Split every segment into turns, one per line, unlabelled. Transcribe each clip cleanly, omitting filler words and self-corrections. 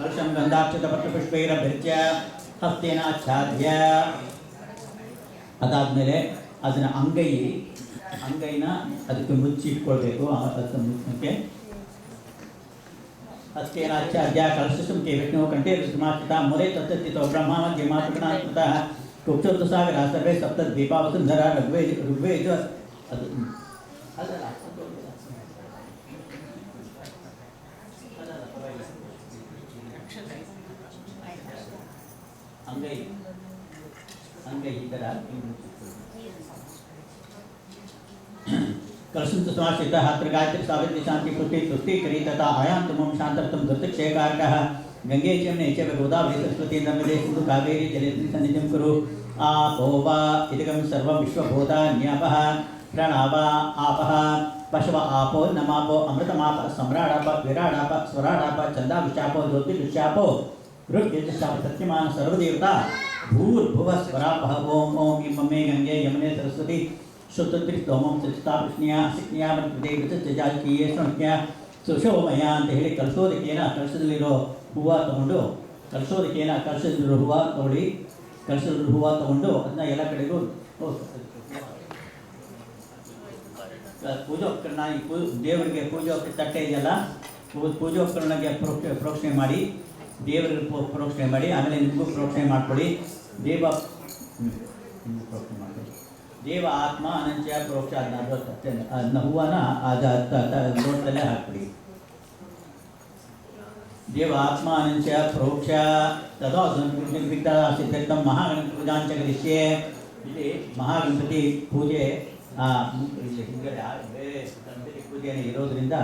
कलशं गंधाक्षतपत्रपुष्पैरभ्यर्च्य हस्तेन आच्छाद्य ಅದಾದಮೇಲೆ ಅದನ್ನು ಅಂಗೈನ ಅದಕ್ಕೆ ಮುಚ್ಚಿಟ್ಕೊಳ್ಬೇಕು. ಅದಕ್ಕೆ ಹಸ್ತೇನ ಆಚ್ಛಾದ್ಯ ಕಲಶಸುಂಕೆ ವಿಷ್ಣು ಕಂಠೆ ಸಮಾಚಿತ ಮೂಲೆ ತತ್ತಸ್ಥಿತೋ ಬ್ರಹ್ಮ ಮಧ್ಯೆ ಮಾತೃಕೃತಃ ಕುಕ್ಷೋತ್ತಸಾಗರ ಸರ್ವೇ ಸಪ್ತದ್ವೀಪಾವಸುಂಧರ ಋಗ್ವೇದ ಅದು अंगै ಈ ತರ कलशं समाश्रितः अत्र गायत्री सावित्री शांति पुष्टि तुष्टि करी तथा आयान्तमं शान्तर्थं धृतक्षयकारकः गंगे चेमने च गोदावरी सरस्वती नर्मदे सिन्धु कावेरी जलेस्मिन् सन्निधिं कुरु आपो वा इदं सर्वं विश्वभूतान्यापः प्रणव आपः पशव आपो नमापो अमृतमाप सम्राडाप विराडाप स्वराडाप चन्दाविशापो ज्योतिर्विशापो ऋग्यजुषाप सत्यमान सर्वदेवता भूर्भुवः स्वरापः ओम ओम इमे गंगे यमुने सरस्वती शुद्धोमं सचिता कृष्णिया सिक्निया ಮಂತ್ರಿದೇವತೆಜಾಲ್ಕಿಯೇ ಸಂಖ್ಯ ಸುಶೋಮಯ ಅಂತ ಹೇಳಿ ಕಲಸೋದಕ್ಕೇನ ಕಲಸದಲ್ಲಿರೋ ಹೂವು ತಗೊಂಡು ಕಲಸದಲ್ಲಿರೋ ಹೂವು ತಗೊಳ್ಳಿ. ಕಲಸದಲ್ಲಿರೋ ಹೂವು ತಗೊಂಡು ಅದನ್ನ ಎಲ್ಲ ಕಡೆಗೂ ಪೂಜೋಪಕರಣ ದೇವರಿಗೆ ಪೂಜೋಪಕರಣ ತಟ್ಟೆ ಇದೆಯಲ್ಲ ಪೂಜೋಪಕರಣಕ್ಕೆ ಪ್ರೋಕ್ಷಣೆ ಮಾಡಿ ದೇವರಿಗೆ ಪ್ರೋಕ್ಷಣೆ ಮಾಡಿ ಆಮೇಲೆ ನಿಮಗೂ ಪ್ರೋಕ್ಷಣೆ ಮಾಡಿಕೊಡಿ. ದೇವ ದೇವ ಆತ್ಮ ಅನಂಚ ಪ್ರೋಕ್ಷ ಅದನ್ನ ಹೂವನ್ನ ಲೋಟದಲ್ಲೇ ಹಾಕ್ಬಿಡಿ. ದೇವ ಆತ್ಮ ಅನಂಚ ಪ್ರೋಕ್ಷ ತದೋ ಸಿದ್ಧಂ ಮಹಾಗಣಪತಿ ಪೂಜಾಂಚ ಕರಿಷ್ಯೆ. ಇಲ್ಲಿ ಮಹಾಗಣಪತಿ ಪೂಜೆ ಬೇರೆ ಗಣಪತಿ ಪೂಜೆನೇ ಇರೋದ್ರಿಂದ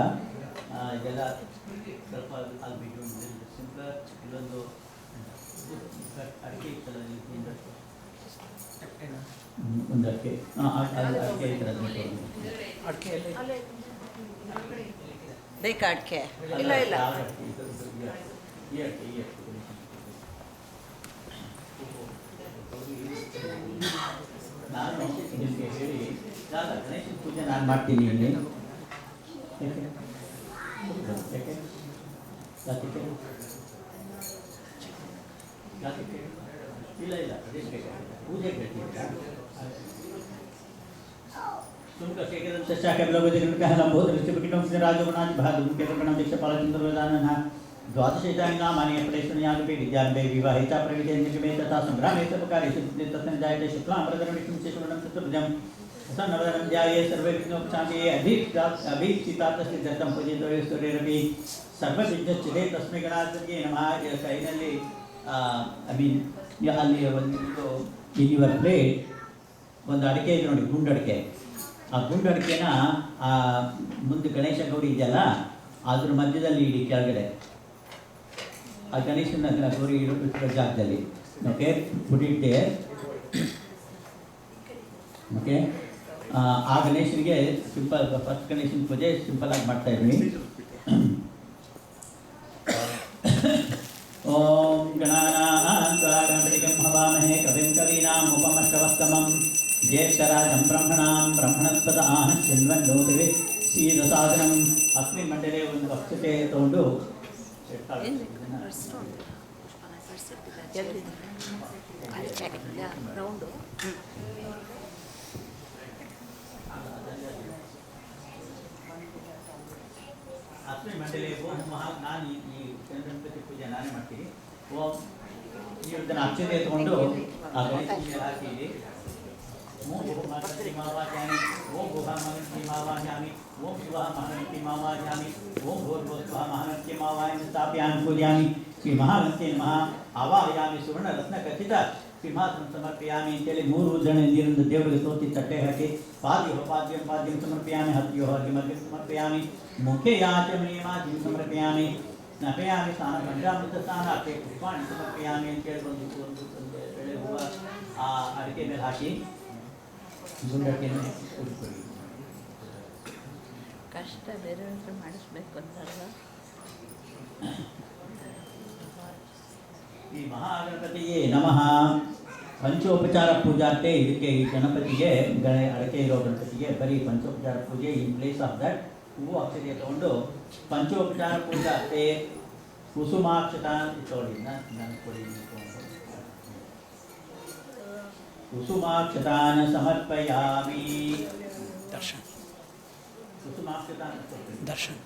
ಇದೆಲ್ಲ ಸ್ವಲ್ಪ ಆಗ್ಬಿಟ್ಟು ಸಿಂಪಲ್ ಇಲ್ಲೊಂದು ಅಡಿಕೆ ಒಂದು ಅಡಿಕೆ ಅಡಿಕೆ ಈ ಥರದ್ದು
ಬೇಕಾ ಅಡಿಕೆ? ಇಲ್ಲ ಇಲ್ಲ
ಈ ಅಡಿಕೆ ನಾನು ನಿಮಗೆ ಹೇಳಿ ಗಣೇಶನ ಪೂಜೆ ನಾನು ಮಾಡ್ತೀನಿ ಇಲ್ಲಿ. ಇಲ್ಲ ಇಲ್ಲ ಪೂಜೆ तुमका शेखरं चर्चा लोकजगन्मकः लम्बोदरश्चपकिटं राजगुणात् भागुमुख्यकरणं दीक्षापालचन्द्रवेदानः द्वादशैताङ्गामानि प्रेषणयागपे विद्यारम्भे विवाहिता प्रविधे निगमे तथा सङ्ग्रामे सर्वकार्येषु तस्मिन् जायते शुक्लाम्बरधरं विष्णुं शेषवर्णं चतुर्भुजं तन्नवरं ध्याये सर्वे विघ्नोपशान्तिये अभीप्सितार्थस्य दत्तं पूजितोऽस्तुरेरपि सर्वसिद्ध्यच्युते तस्मै गणाधिपतये नमः. ಕೈನಲ್ಲಿ ಅಲ್ಲಿ ಒಂದು ಇನ್ ಯುವರ್ ಪ್ಲೇಟ್ ಒಂದು ಅಡಿಕೆ ಇದೆ ನೋಡಿ, ಗುಂಡು ಅಡಿಕೆ. ಆ ಗುಂಡು ಅಡಿಕೆನ ಆ ಮುಂದೆ ಗಣೇಶ ಗೌರಿ ಇದೆಯಲ್ಲ ಅದ್ರ ಮಧ್ಯದಲ್ಲಿ ಇಡಿ ಕೆಳಗಡೆ ಆ ಗಣೇಶನ ಗೌರಿ ಇರೋ ಜಾಗದಲ್ಲಿ. ಓಕೆ, ಪುಟಿಟ್ಟೆ. ಓಕೆ, ಆ ಗಣೇಶನಿಗೆ ಸಿಂಪಲ್ ಫಸ್ಟ್ ಗಣೇಶನ ಪೂಜೆ ಸಿಂಪಲ್ ಆಗಿ ಮಾಡ್ತಾ ಇದ್ವಿ. ಓಂ ಗಣಾನಾಂ ಹವಾಮಹೇ ಕವಿಂ ಕವೀನಾಂ ಉಪಮಶ್ರವಸ್ತಮಂ ಜ್ಯೇಷ್ಠರಾಜಂ ಬ್ರಹ್ಮಣಸ್ಪದ ಆಹ ಶೃಣ್ವನ್ನೋತಿವೆ ಸೀದಸಾಧನಂ. ಅಸ್ಮಿನ್ ಮಂಡಲೆ ಒಂದು ಅಕ್ಷತೆ ತಗೊಂಡು ಅಸ್ಮಿನ್ ಮಂಡಲೆ ಓಂ ನಾನು ಈ ಗಣಪತಿ ಪೂಜೆ ನಾನೇ ಮಾಡ್ತೀನಿ. ಓಂ ಇದನ್ನು ಅಕ್ಷತೆ ತಗೊಂಡು ಆ ಗಣೇಶನ ಮೇಲೆ ಹಾಕಿ ಓಂ ಭೂಮಹಂತಿ ಮಾವಾಚಾಮಿ ಓಂ ಭೂಮಹಂತಿ ಮಾವಾಚಾಮಿ ಓಂ ಶಿವಃ ಮಹಂತಿ ಮಾವಾಚಾಮಿ ಓಂ ಭೂರ್ಭುವಃ ಮಹಂತಿ ಮಾವಾಚಾಮಿ ಸ್ಥಾಪಯಾಮಿ ಪೂಜಯಾಮಿ ಶ್ರೀ ಮಹಾಗಣಪತಿ ನಮಃ ಆವಾಹಯಾಮಿ ಸುವರ್ಣ ರತ್ನ ಖಚಿತ ಸಿಂಹಾಸನ ಸಮರ್ಪಯಾಮಿ ಅಂತೇಳಿ 3 ಜನ ನೀರನ್ನು ದೇವರಿಗೆ ತೋತಿ ತಟ್ಟೆ ಹಾಕಿ ಪಾದ್ಯಂ ಸಮರ್ಪಯಾಮಿ ಹತ್ಯೋ ಹರ್ಗಿಮರ್ಗ್ಯಂ ಸಮರ್ಪಯಾಮಿ ಮುಖೇ ಯಾಚಮನಿಯಮಾಜಿಂ ಸಮರ್ಪಯಾಮಿ ನಪಯಾಮಿ ಸ್ನಾನ ಪಂಚಾಮೃತ ಸ್ನಾನ ಅಕ್ಕೆ ಪುಷ್ಪಾಣಿ ಸಮರ್ಪಯಾಮಿ ಅಂತೇಳಿ ಒಂದು ಎಳೆ ಹೂವು ಆ ಅಡಿಕೆ ಮೇಲೆ ಹಾಕಿ ಗುಂಡಕ್ಕೆನೆ ಉಟ್ಕೊಳ್ಳಿ.
ಕಷ್ಟ ಬೇರೆ ಮಾಡಿಸ್ಬೇಕು ಅಂತಾರಲ್ಲ.
ಈ ಮಹಾಗಣಪತಿಯೇ ನಮಃ ಪಂಚೋಪಚಾರ ಪೂಜಾರ್ತೆ. ಇದಕ್ಕೆ ಈ ಗಣಪತಿಗೆ ಅಡಕೆ ಇರೋ ಗಣಪತಿಗೆ ಬರೀ ಪಂಚೋಪಚಾರ ಪೂಜೆ. ಇನ್ ಪ್ಲೇಸ್ ಆಫ್ ದಟ್ ಹೂವು ಅಕ್ಷತೆಯ ತಗೊಂಡು ಪಂಚೋಪಚಾರ ಪೂಜಾರ್ತೆ ಕುಸುಮಾಕ್ಷತಾನ್ ಇಟ್ಕೊಳ್ಳಿ ನಾನು ಕೊಡಿ ಕುಸುಮಾಕ್ಷತಾನ್ ಸಮರ್ಪಯಾಮಿ
ದರ್ಶನ್
ಕುಸುಮಾಕ್ಷತಾನ್
ದರ್ಶನ್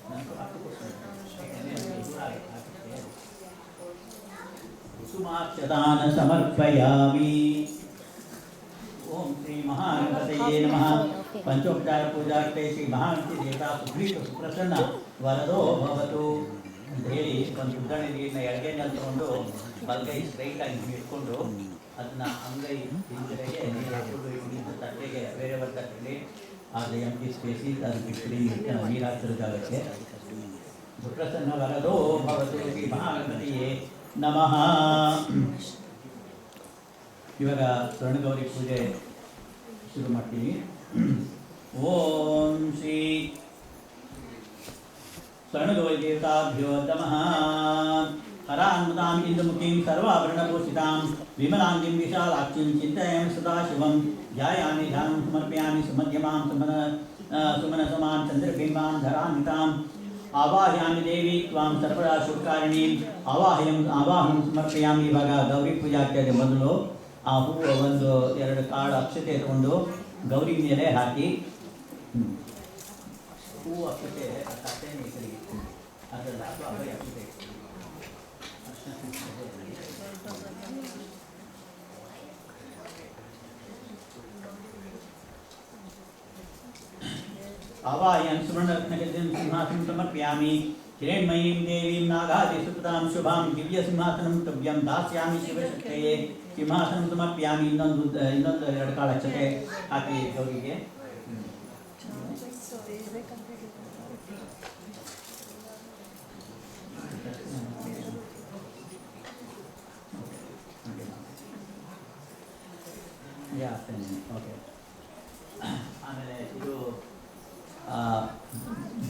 कुसुमाक्षतान् समर्पयामि ओम श्री महागणपतये नमः पंचोपचार पूजार्थे श्री महागणपति देवता सुप्रीत सुप्रसन्न वरदो भवतु ಅಂತ ಹೇಳಿ ಒಂದು ಉದ್ದಣೆ ನೀರನ್ನ ಎಡಗೈನಲ್ಲಿ ತಗೊಂಡು ಬಲಗೈ ಸ್ಟ್ರೈಟ್ ಆಗಿ ಇಟ್ಕೊಂಡು ಅದನ್ನ ಅಂಗೈ ಹಿಂದೆಗೆ ನೀರು ಹಾಕೊಂಡು ಇಲ್ಲಿಂದ ತಟ್ಟೆಗೆ ಬೇರೆ ತಟ್ಟೆಗೆ ಅದು ಎಂಟಿ ಸ್ಪೇಸಿ ಅದು ಬಿಟ್ಟು ನೀರು ಹಾಕಿರೋ ಜಾಗಕ್ಕೆ ಸುಪ್ರಸನ್ನ ವರದೋ ಭವತು ಶ್ರೀ ಮಹಾಗಣಪತಿಯೇ ನಮಃ. ಇವಾಗ ಸ್ವರ್ಣಗೌರಿ ಪೂಜೆ ಶುರು ಮಾಡ್ತೀವಿ. ಓಂ ಶ್ರೀ ಸ್ವರ್ಣಗೌರಿ ದೇವತಾಭ್ಯೋ ನಮಃ. ಹರಾನ್ಮತಾಂ ಇಂದುಮುಖೀಂ ಸರ್ವಾಭರಣಭೂಷಿತಾಂ ವಿಮಲಾಂಗಿಂ ವಿಶಾಲಾಕ್ಷಿಂ ಚಿಂತಯಾಮಿ ಸದಾಶಿವಂ ಧ್ಯಾಯಾಮಿ ಧ್ಯಾನಂ ಸಮರ್ಪಯಾಮಿ ಸುಮಧ್ಯಮಾಂ ಸುಮನಸಮಾಂ ಚಂದ್ರಬಿಂಬಾಂ ಧರಾನ್ವಿತಾಂ ಆವಾಹಯಾಮಿ ದೇವಿ ತ್ವಾಂ ಸರ್ವದಾ ಶುಭಕಾರಿಣೀಂ ಆವಾಹಂ ಸಮರ್ಪಯಾಮಿ. ಇವಾಗ ಗೌರಿ ಪೂಜೆ ಆಗ್ತಾಯಿದೆ. ಮೊದಲು ಆ ಹೂವು ಒಂದು 2 ಕಾಳು ಅಕ್ಷತೆ ತಗೊಂಡು ಗೌರಿ ಮೇಲೆ ಹಾಕಿ ಹೂವು ಅಕ್ಷತೆ ತಟ್ಟೆಯನ್ನು ಈ ಕಡೆಗೆ ಅದರಲ್ಲಿ ಹಾಕಿ ಅವರಿಗೆ ಅಕ್ಷತೆ आवाहयामि सुवर्णरत्नगदिं सिंहासनं समर्पयामि. हिरण्मयीं देवीं नागादिसुतां शुभां दिव्यसिंहासनं तुभ्यं दास्यामि शिवशक्तये. सिंहासनं समर्पयामि. ಇನ್ನೊಂದು 2 ಕಾಳು ಅಕ್ಷತೆ ಹಾಕಿ ಗೌರಿಗೆ. ಓಕೆ. ಆಮೇಲೆ ಇದು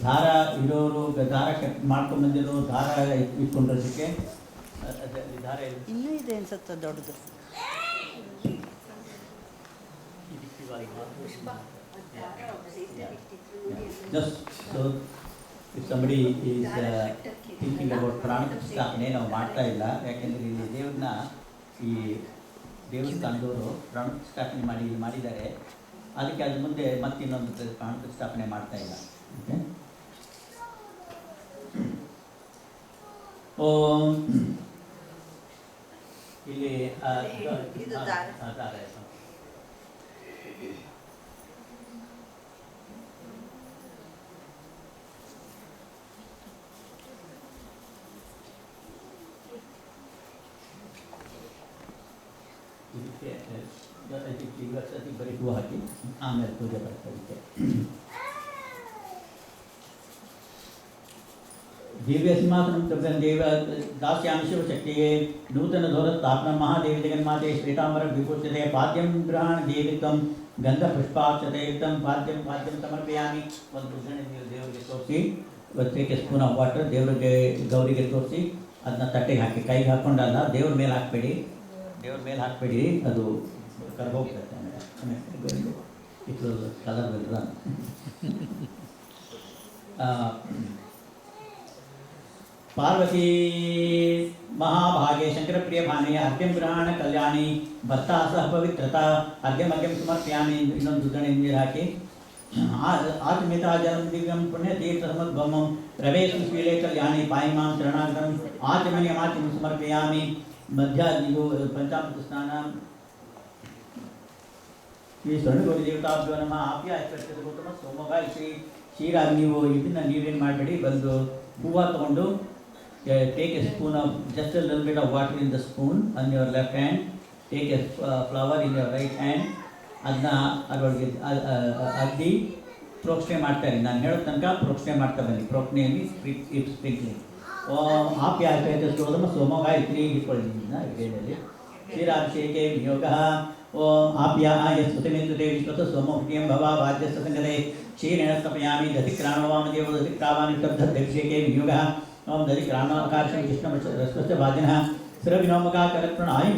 ದಾರ ಇರೋರು ದಾರ ಕಟ್ ಮಾಡ್ಕೊಂಡ್ಬಂದಿರೋ ದಾರ ಇಟ್ಕೊಂಡಿರೋದಕ್ಕೆ ದಾರ
ಇನ್ನೂ ಇದೆ ಅನ್ಸುತ್ತೆ ದೊಡ್ಡದು.
Just so if somebody is thinking about ಪ್ರಾಣ ಪ್ರತಿಷ್ಠಾಪನೆ ನಾವು ಮಾಡ್ತಾ ಇಲ್ಲ. ಯಾಕೆಂದರೆ ಇಲ್ಲಿ ದೇವ್ರನ್ನ ಈ ದೇವಸ್ಥಾನದವರು ಪ್ರಾಣ ಪ್ರತಿಷ್ಠಾಪನೆ ಮಾಡಿದ್ದಾರೆ. ಅದಕ್ಕೆ ಅದ್ರ ಮುಂದೆ ಮತ್ತೆ ಇನ್ನೊಂದು ಪ್ರಾಣ ಪ್ರತಿಷ್ಠಾಪನೆ ಮಾಡ್ತಾ ಇಲ್ಲ. ಓಕೆ. ಓಂ ಇಲ್ಲಿ ಇದಕ್ಕೆ ಇವತ್ತು ಬರೀ ಹೂವು ಹಾಕಿ ಆಮೇಲೆ ಪೂಜೆ ಬರ್ತಾ दिव्य सिंहासनं तुभ्यं देव दास्यामि शिवशक्तिये. नूतन दोरस्थापनं महादेवी जगन्माते श्वेतांबर विभूषिते. पाद्यं गृहाण देवी त्वं गंधपुष्पाक्षते युक्तं पाद्यं समर्पयामि. ಒಂದು ಉದ್ದಣೆ ನೀರು ದೇವರಿಗೆ ತೋರಿಸಿ 1 ಸ್ಪೂನ್ ಆಫ್ ವಾಟರ್ ದೇವರಿಗೆ ಗೌರಿಗೆ ತೋರಿಸಿ ಅದನ್ನ ತಟ್ಟೆಗೆ ಹಾಕಿ ಕೈಗೆ ಹಾಕ್ಕೊಂಡಲ್ಲ ದೇವ್ರ ಮೇಲೆ ಹಾಕಬೇಡಿ ಅದು ಕರ್ಗೋಗ್ತದೆ. It colour will run. Parvati महाभागे शंकरप्रिय भाने अर्घ्यं गृहाण कल्याणी भक्ता सह पवित्रता. अर्घ्यं समर्पयामि. ಇನ್ನೊಂದು ಉದ್ದಣೆ ನೀರು ಹಾಕಿ आत्मेता जलम दिव्यं पुण्यतीर्थ समुद्गमं प्रवेशशीले कल्याणी पायिमां शरणागतं आचमनीयमाचमं समर्पयामि. मध्यादिगो पंचामृत स्नानं ಈ ಸ್ವರ್ಣಗೌರಿ ದೇವತಾಭ್ಯೋ ನಮಃ. ಆಪ್ಯಾಯಕೃತ್ಯದ ಗೌತಮ ಸೋಮಗಾಯಿ ಶ್ರೀರಾಗಿ ನೀವು ಇದನ್ನ ನೀವೇನು ಮಾಡಬೇಡಿ. ಬಂದು ಹೂವು ತಗೊಂಡು take a spoon of just a little bit of water in the spoon on your left hand. Take a flower in your right hand. ಅದನ್ನ ಅದರೊಳಗೆ ಅದ್ದಿ ಪ್ರೋಕ್ಷಣೆ ಮಾಡ್ತಾರೆ. ನಾನು ಹೇಳೋ ತನಕ ಪ್ರೋಕ್ಷಣೆ ಮಾಡ್ತಾ ಬನ್ನಿ. ಪ್ರೋಕ್ಷಣೆ ಸ್ಪ್ರಿಂಕ್ಲಿಂಗ್. ಓಂ ಆಪ್ಯಾಯಕೃತ್ಯ ಶ್ರೋತಮ ಸೋಮಗಾಯತ್ರಿ ಇಟ್ಕೊಳ್ಳಿ ಎಡೆಯಲ್ಲಿ. ಕ್ಷೀರಾಭಿಷೇಕೆ ವಿನಿಯೋಗ. ಓಂ ಆಪ್ಯಾಯ ಸ್ತುತಿಮೇತುತೆ ವಿಶ್ವತ ಸೋಮೋಹ್ಯಂ ಭವ ವಾದ್ಯಸ್ಥ ಸಂಗತೆ ಕ್ಷೀರೇಣ ಸ್ಥಾಪಯಾಮಿ. ದಧಿಕ್ರಾಣೋ ವಾಮದೇವ ದಧಿಕ್ರಾವಾನಿ ತಬ್ಧಭಿಷೇಕೆ ವಿನಿಯೋಗ. ओम दधि ग्रामाकार्षण कृष्णरस्वस्य वाजिनः सुरविनोमकाकरत्प्रणआयुं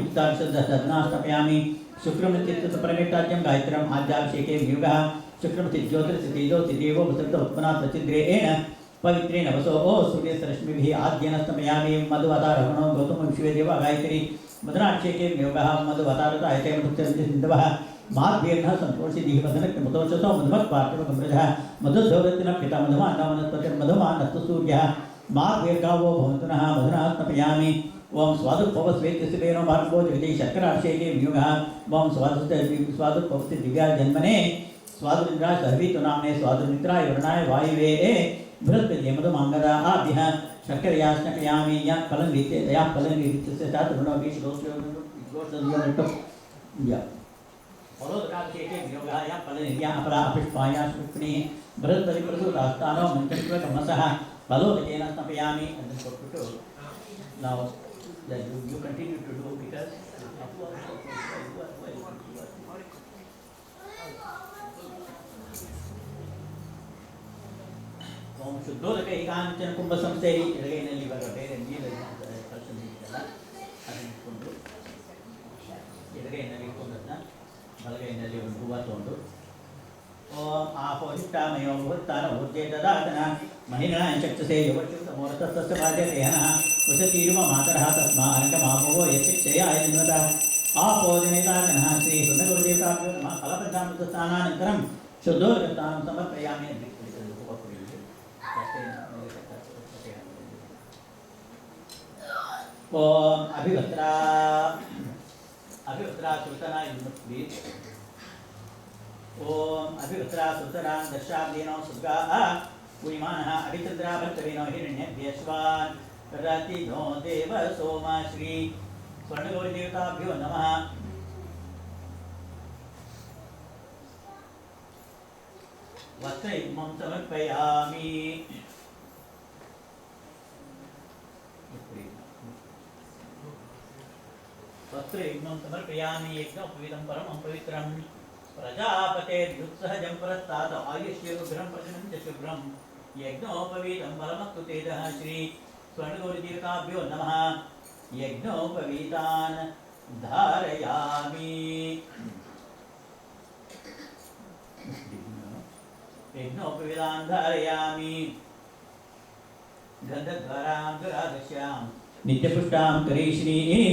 दधनाष्टपयामि. शुक्रमतित्व परमेटाज्यं गायत्रम् आद्याभिषेके विनियोगः. शुक्रमति ज्योतिर्सितेजो सिदेवो वसन्त उत्पन्ना प्रचिद्रेण पवित्रेण वसो ओ सूर्यरश्मिभिः आद्येन स्तमयामि मधुवतारहणो गौतम विश्वेदेव गायत्री मदनाक्षेके योगः मधुवतारतायते मधुचरन्तिसिन्धवः माद्भेर्नः सन्तोषिधिः वदनक्यमुतोषसो मधुमत्पार्थिवकमृजः मधुद्धवरतिन पिता मधुमान्नवनस्पतिर्मधुमानस्तु सूर्यः माद्भेर्गावो भवन्तु नः मधुना स्नपयामि ओम स्वादुपवस्वेत्यसिलेनो भार्गवो जगति शर्कराभिषेके वियोगः ओम स्वादुपवस्ति दिव्या जन्मने स्वादुमित्राय सहवीतु नाम्ने स्वादुमित्राय वरुणाय वायुवे बृहस्पति मधुमांगदा आभ्यः शर्करया स्नपयामि या फलन्रीत्य या फलन्रीत्यस्य चातुर्णो विश्वोषयोनिष्टो या फलोदकाभिषेके वियोगः या फलनिर्या अपरा अपुष्पाया पुष्पिणी Brihaspati प्रसूदास्तानो मन्त्रकमसः फलोदकेन स्नपयामि now that you continue to do because ओम शुद्धोदके कांचन कुंभ संಸ್ಥೆಯಲ್ಲಿ ಎಡಗೈನಲ್ಲಿ ಬರುವ ಬೇರೆ ನೀರನ್ನು ಕಲ್ಪಿಸಿದ್ದೀರಲ್ಲ ಅದನ್ನು ಇಟ್ಕೊಂಡು ಎಡಗೈನಲ್ಲಿ ಇಟ್ಕೊಂಡನ್ನ ಬಲಗೈನಲ್ಲಿ ಒಂದು ಹೂವು ತಗೊಂಡು ಓಂ ಆಪೋಹಿಷ್ಟಾಮಯೋ ಮುಹೂರ್ತಾನ ಊರ್ಜೆ ದದಾತನ ಮಹಿಳಾ ಚಕ್ಷಸೆ ಯುವಚ್ಯುತಮೂರ್ತಸ್ತಸ್ಯ ಬಾಧ್ಯತೆಯನಃ ವಸತಿರ್ಮ ಮಾತರಃ ತಸ್ಮಾ ಅನಕಮಾಮವೋ ಯಶಿಕ್ಷಯಾಯ ನಿಮತ ಆಪೋಜನಿತಾಜನಃ ಶ್ರೀ ಸುಂದರಗುರುದೇವತಾಭ್ಯೋ ನಮಃ ಫಲಪಂಚಾಮೃತಸ್ನಾನಾನಂತರಂ ಶುದ್ಧೋದಕಸ್ನಾನಂ ಸಮರ್ಪಯಾಮಿ ಅಂತ ಓಂ ಅಭಿವತ್ರಾ ಸುಲ್ತಾನ ಯುಮುತ್ವಿ ओम अभिवत्रा सुतरां दशाब्देनो सुगाः पूयमानः अभिचन्द्रा भक्तवेनो हिरण्यभ्यश्वान् रतिनो देव सोम श्री स्वर्णगौरीदेवताभ्यो नमः वस्त्रयुग्मं समर्पयामि वस्त्रयुग्मं समर्पयामि यज्ञोपवीतं परमं पवित्रं प्रजापतेर्युत्सहजं पुरस्तात् आयुष्योग्रं प्रजनं च शुभ्रं यज्ञोपवीतं बलमस्तु तेजः श्री स्वर्णगौरीदेवताभ्यो नमः यज्ञोपवीतान् धारयामि यज्ञोपवीतान् धारयामि गन्धद्वारां दुरादश्यां नित्यपुष्टां करे श्रीं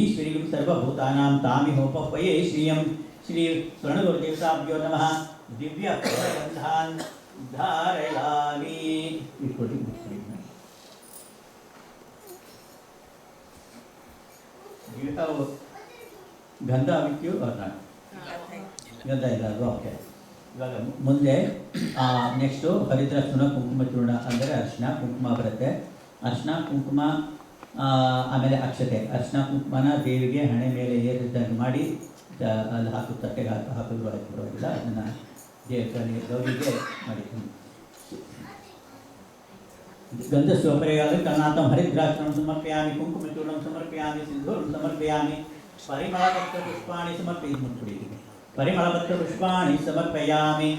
ईश्वरीं सर्वभूतानां तामिहोपह्वये श्रियं श्री स्वर्णगुरुदेवताभ्यो नमः दिव्य गंधान् धारयामि ಗಂಧ ಬಿಟ್ಟು ಗಂಧ ಇಲ್ಲ ಅದು ಓಕೆ ಇವಾಗ ಮುಂದೆ ನೆಕ್ಸ್ಟು ಹರಿದ್ರಾಕ್ಷಣ ಕುಂಕುಮ ಚೂರ್ಣ ಅಂದರೆ ಅರಿಶಿನ ಕುಂಕುಮ ಬರುತ್ತೆ ಅರಿಶಿನ ಕುಂಕುಮ ಆಮೇಲೆ ಅಕ್ಷತೆ ಅರಿಶಿನ ಕುಂಕುಮನ ದೇವಿಗೆ ಹಣೆ ಮೇಲೆ ಏರಿದಂಗೆ ಮಾಡಿ ಅಲ್ಲಿ ಹಾಕಿ ತಟ್ಟೆಗೆ ಹಾಕಿದ್ರು ಆಯ್ತು ಪರವಾಗಿಲ್ಲ ಅದನ್ನು ಗೌರಿಗೆ ಮಾಡಿದ್ದೀನಿ ಗಂಧಸ್ವಪರ್ಯಾಗ ಕರ್ನಾಟಕಂ ಹರಿದ್ರಾಕ್ಷಣಂ ಸಮರ್ಪಯಾಮಿ ಕುಂಕುಮಚೂರ್ಣಂ ಸಮರ್ಪಯಾಮಿ ಸಿಂಧೂರಂ ಸಮರ್ಪಯಾಮಿ ಪರಿಮಳಪತ್ರ ಪುಷ್ಪಾಣಿ ಸಮರ್ಪಯಿಸಿ ಪರಿಮಳಪತ್ರ ಪುಷ್ಪಾಣಿ ಸಮರ್ಪಯಾಮಿ